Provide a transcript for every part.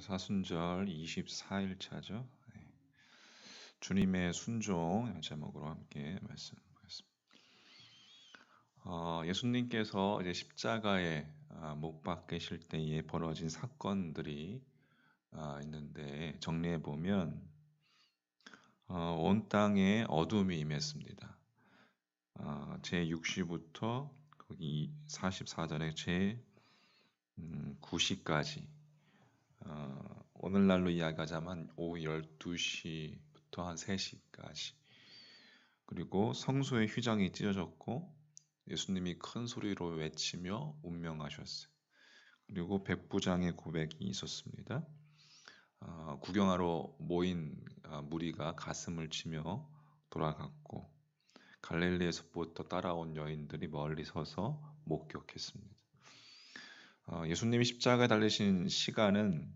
사순절 24일차죠. 주님의 순종 제목으로 함께 말씀드리겠습니다. 예수님께서 이제 십자가에 못 박히실 때에 벌어진 사건들이 있는데 정리해 보면 온 땅에 어둠이 임했습니다. 제 6시부터 거기 44절에 제 9시까지 오늘날로 이야기하자면 오후 12시부터 한 3시까지 그리고 성소의 휘장이 찢어졌고 예수님이 큰 소리로 외치며 운명하셨어요. 그리고 백부장의 고백이 있었습니다. 구경하러 모인 무리가 가슴을 치며 돌아갔고 갈릴리에서부터 따라온 여인들이 멀리 서서 목격했습니다. 예수님이 십자가에 달리신 시간은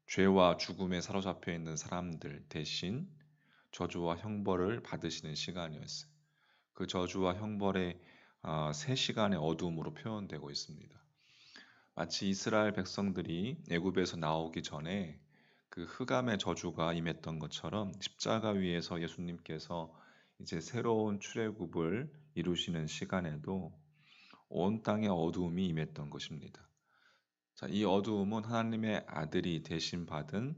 죄와 죽음에 사로잡혀 있는 사람들 대신 저주와 형벌을 받으시는 시간이었어요. 그 저주와 형벌의 3시간의 어두움으로 표현되고 있습니다. 마치 이스라엘 백성들이 애굽에서 나오기 전에 그 흑암의 저주가 임했던 것처럼 십자가 위에서 예수님께서 이제 새로운 출애굽을 이루시는 시간에도 온 땅에 어두움이 임했던 것입니다. 자, 이 어두움은 하나님의 아들이 대신 받은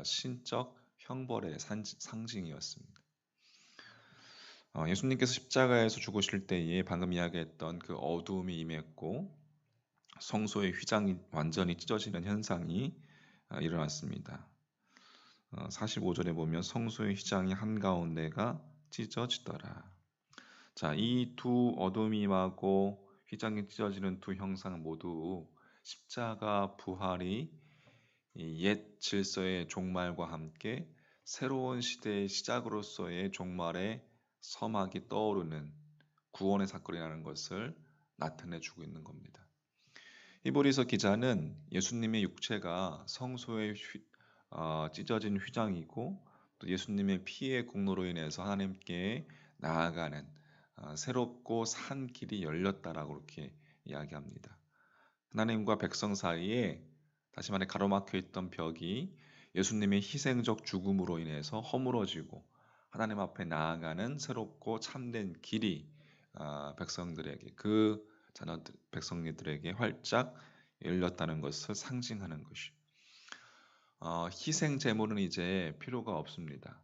신적 형벌의 상징이었습니다. 예수님께서 십자가에서 죽으실 때에 방금 이야기했던 그 어두움이 임했고 성소의 휘장이 완전히 찢어지는 현상이 일어났습니다. 45절에 보면 성소의 휘장이 한가운데가 찢어지더라. 자, 이 두 어둠이 임하고 휘장이 찢어지는 두 형상 모두 십자가 부활이 옛 질서의 종말과 함께 새로운 시대의 시작으로서의 종말의 서막이 떠오르는 구원의 사건이라는 것을 나타내주고 있는 겁니다. 히브리서 기자는 예수님의 육체가 성소의 찢어진 휘장이고 또 예수님의 피의 공로로 인해서 하나님께 나아가는 새롭고 산 길이 열렸다라고 그렇게 이야기합니다. 하나님과 백성 사이에 다시 말해 가로막혀 있던 벽이 예수님의 희생적 죽음으로 인해서 허물어지고 하나님 앞에 나아가는 새롭고 참된 길이 백성들에게 그 자녀들 백성들에게 활짝 열렸다는 것을 상징하는 것이. 희생 제물은 이제 필요가 없습니다.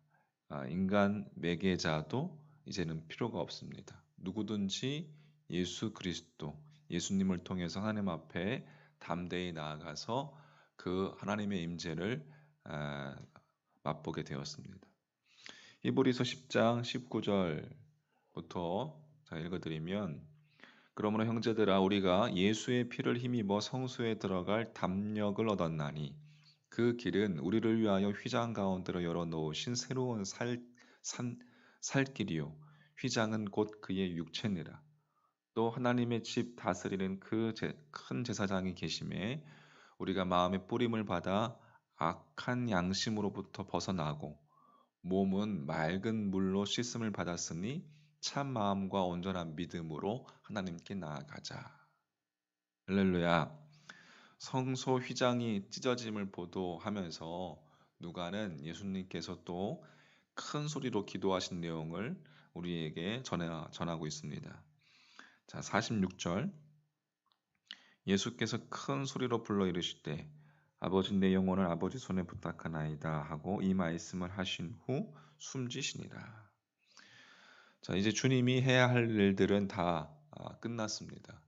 인간 매개자도 이제는 필요가 없습니다. 누구든지 예수 그리스도 예수님을 통해서 하나님 앞에 담대히 나아가서 그 하나님의 임재를 맛보게 되었습니다. 히브리서 10장 19절부터 읽어드리면 그러므로 형제들아 우리가 예수의 피를 힘입어 성소에 들어갈 담력을 얻었나니 그 길은 우리를 위하여 휘장 가운데로 열어놓으신 새로운 살길이요 휘장은 곧 그의 육체니라. 또 하나님의 집 다스리는 그 큰 제사장이 계심에 우리가 마음의 뿌림을 받아 악한 양심으로부터 벗어나고 몸은 맑은 물로 씻음을 받았으니 참 마음과 온전한 믿음으로 하나님께 나아가자. 할렐루야. 성소 휘장이 찢어짐을 보도하면서 누가는 예수님께서 또 큰 소리로 기도하신 내용을 우리에게 전하고 있습니다. 자, 46절 예수께서 큰 소리로 불러 이르시되 아버지 내 영혼을 아버지 손에 부탁하나이다 하고 이 말씀을 하신 후 숨지시니라. 자, 이제 주님이 해야 할 일들은 다 끝났습니다.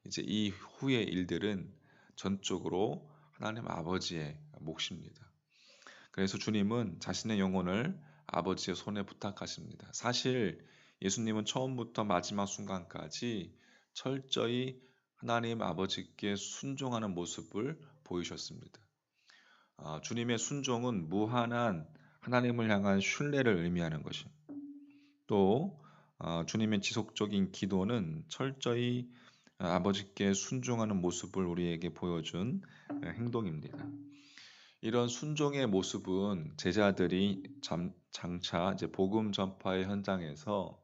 이제 이 후의 일들은 전적으로 하나님 아버지의 몫입니다. 그래서 주님은 자신의 영혼을 아버지의 손에 부탁하십니다. 사실 예수님은 처음부터 마지막 순간까지 철저히 하나님 아버지께 순종하는 모습을 보이셨습니다. 주님의 순종은 무한한 하나님을 향한 신뢰를 의미하는 것입니다. 또 주님의 지속적인 기도는 철저히 아버지께 순종하는 모습을 우리에게 보여준 행동입니다. 이런 순종의 모습은 제자들이 장차 이제 복음 전파의 현장에서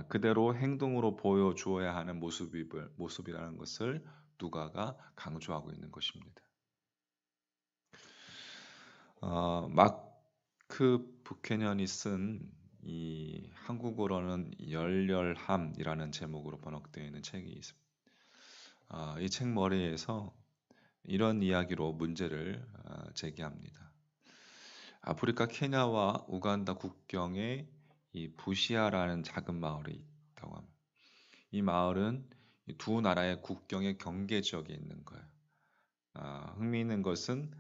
그대로 행동으로 보여주어야 하는 모습이라는 것을 누가가 강조하고 있는 것입니다. 마크 부캐넌이 쓴 이 한국어로는 열렬함이라는 제목으로 번역되어 있는 책이 있습니다. 이 책 머리에서 이런 이야기로 문제를 제기합니다. 아프리카 케냐와 우간다 국경에 이 부시아라는 작은 마을이 있다고 합니다. 이 마을은 이 두 나라의 국경의 경계 지역에 있는 거예요. 흥미있는 것은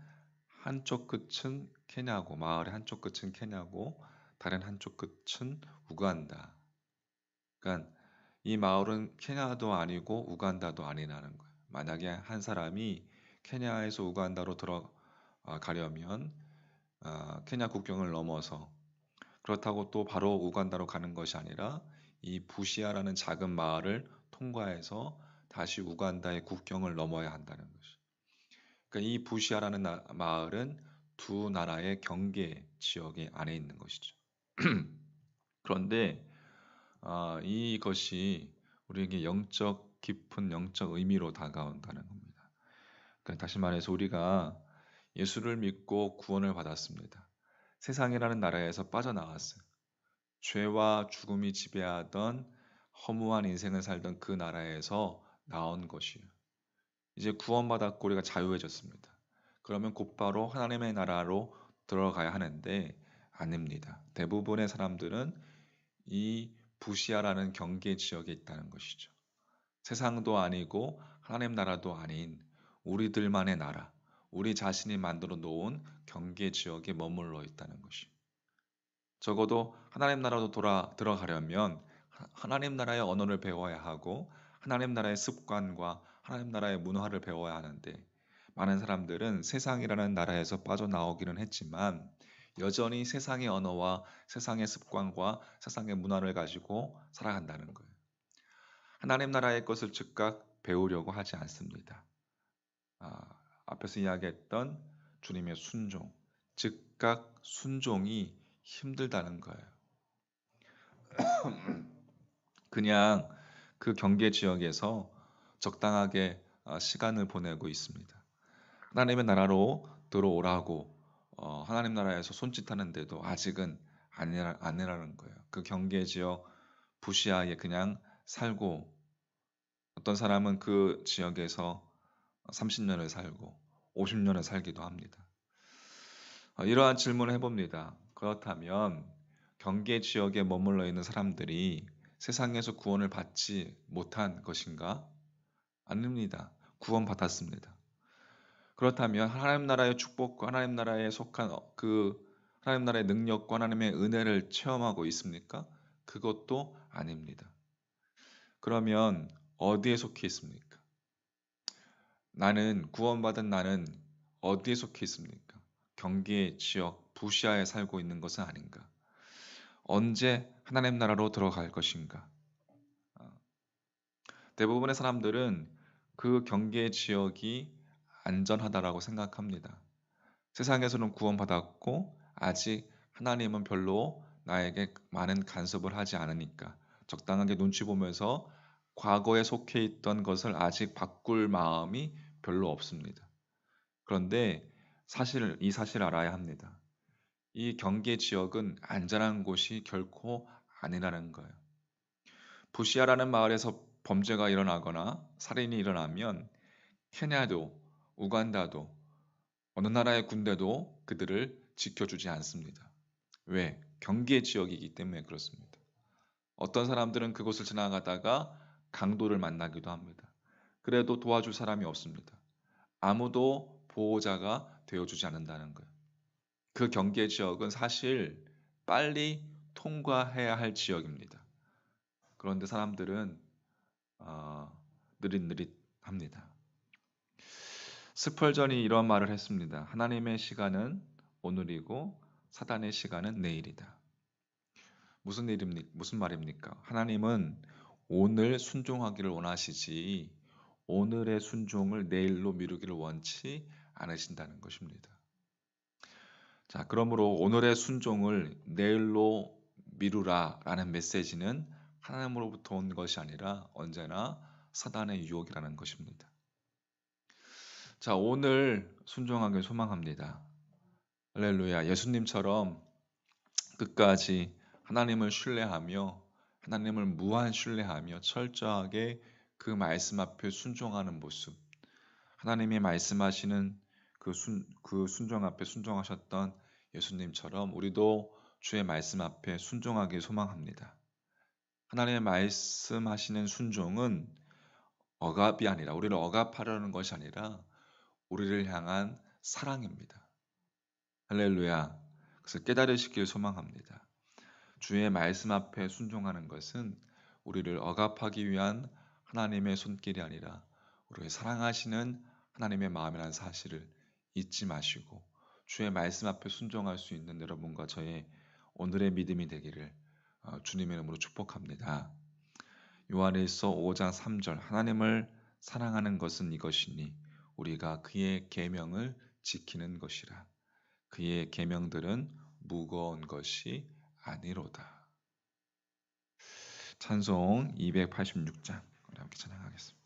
한쪽 끝은 케냐고 마을의 한쪽 끝은 케냐고 다른 한쪽 끝은 우간다. 그러니까 이 마을은 케냐도 아니고 우간다도 아니라는 거예요. 만약에 한 사람이 케냐에서 우간다로 들어가려면 케냐 국경을 넘어서 그렇다고 또 바로 우간다로 가는 것이 아니라 이 부시아라는 작은 마을을 통과해서 다시 우간다의 국경을 넘어야 한다는 것이. 그러니까 이 부시아라는 마을은 두 나라의 경계 지역에 안에 있는 것이죠. 그런데 이것이 우리에게 깊은 영적 의미로 다가온다는 겁니다. 그러니까 다시 말해서 우리가 예수를 믿고 구원을 받았습니다. 세상이라는 나라에서 빠져나왔어요. 죄와 죽음이 지배하던 허무한 인생을 살던 그 나라에서 나온 것이에요. 이제 구원받았고 우리가 자유해졌습니다. 그러면 곧바로 하나님의 나라로 들어가야 하는데 아닙니다. 대부분의 사람들은 이 부시아라는 경계 지역에 있다는 것이죠. 세상도 아니고 하나님 나라도 아닌 우리들만의 나라, 우리 자신이 만들어 놓은 경계 지역에 머물러 있다는 것이. 적어도 하나님 나라로 들어가려면 하나님 나라의 언어를 배워야 하고 하나님 나라의 습관과 하나님 나라의 문화를 배워야 하는데 많은 사람들은 세상이라는 나라에서 빠져나오기는 했지만 여전히 세상의 언어와 세상의 습관과 세상의 문화를 가지고 살아간다는 거예요. 하나님 나라의 것을 즉각 배우려고 하지 않습니다. 아, 앞에서 이야기했던 주님의 순종, 즉각 순종이 힘들다는 거예요. 그냥 그 경계 지역에서 적당하게 시간을 보내고 있습니다. 하나님의 나라로 들어오라고 하나님 나라에서 손짓하는데도 아직은 아니라는 거예요. 그 경계 지역 부시아에 그냥 살고 어떤 사람은 그 지역에서 30년을 살고 50년을 살기도 합니다. 이러한 질문을 해봅니다. 그렇다면 경계 지역에 머물러 있는 사람들이 세상에서 구원을 받지 못한 것인가? 아닙니다. 구원받았습니다. 그렇다면 하나님 나라의 축복과 하나님 나라에 속한 그 하나님 나라의 능력과 하나님의 은혜를 체험하고 있습니까? 그것도 아닙니다. 그러면 어디에 속해 있습니까? 구원받은 나는 어디에 속해 있습니까? 경계 지역 부시아에 살고 있는 것은 아닌가? 언제 하나님 나라로 들어갈 것인가? 대부분의 사람들은 그 경계 지역이 안전하다라고 생각합니다. 세상에서는 구원받았고 아직 하나님은 별로 나에게 많은 간섭을 하지 않으니까 적당하게 눈치 보면서 과거에 속해 있던 것을 아직 바꿀 마음이 별로 없습니다. 그런데 이 사실을 알아야 합니다. 이 경계 지역은 안전한 곳이 결코 아니라는 거예요. 부시아라는 마을에서 범죄가 일어나거나 살인이 일어나면 케냐도 우간다도 어느 나라의 군대도 그들을 지켜주지 않습니다. 왜? 경계 지역이기 때문에 그렇습니다. 어떤 사람들은 그곳을 지나가다가 강도를 만나기도 합니다. 그래도 도와줄 사람이 없습니다. 아무도 보호자가 되어주지 않는다는 거예요. 그 경계 지역은 사실 빨리 통과해야 할 지역입니다. 그런데 사람들은 느릿느릿합니다. 스펄전이 이런 말을 했습니다. 하나님의 시간은 오늘이고 사단의 시간은 내일이다. 무슨 말입니까? 하나님은 오늘 순종하기를 원하시지 오늘의 순종을 내일로 미루기를 원치 않으신다는 것입니다. 자, 그러므로 오늘의 순종을 내일로 미루라라는 메시지는 하나님으로부터 온 것이 아니라 언제나 사단의 유혹이라는 것입니다. 자, 오늘 순종하길 소망합니다. 할렐루야. 예수님처럼 끝까지 하나님을 신뢰하며 하나님을 무한 신뢰하며 철저하게 그 말씀 앞에 순종하는 모습. 하나님이 말씀하시는 그 순종 앞에 순종하셨던 예수님처럼 우리도 주의 말씀 앞에 순종하길 소망합니다. 하나님의 말씀하시는 순종은 억압이 아니라 우리를 억압하려는 것이 아니라 우리를 향한 사랑입니다. 할렐루야. 그래서 깨달으시길 소망합니다. 주의 말씀 앞에 순종하는 것은 우리를 억압하기 위한 하나님의 손길이 아니라 우리를 사랑하시는 하나님의 마음이라는 사실을 잊지 마시고 주의 말씀 앞에 순종할 수 있는 여러분과 저의 오늘의 믿음이 되기를 주님의 이름으로 축복합니다. 요한일서 5장 3절 하나님을 사랑하는 것은 이것이니 우리가 그의 계명을 지키는 것이라. 그의 계명들은 무거운 것이 아니로다. 찬송 286장 우리 함께 찬양하겠습니다.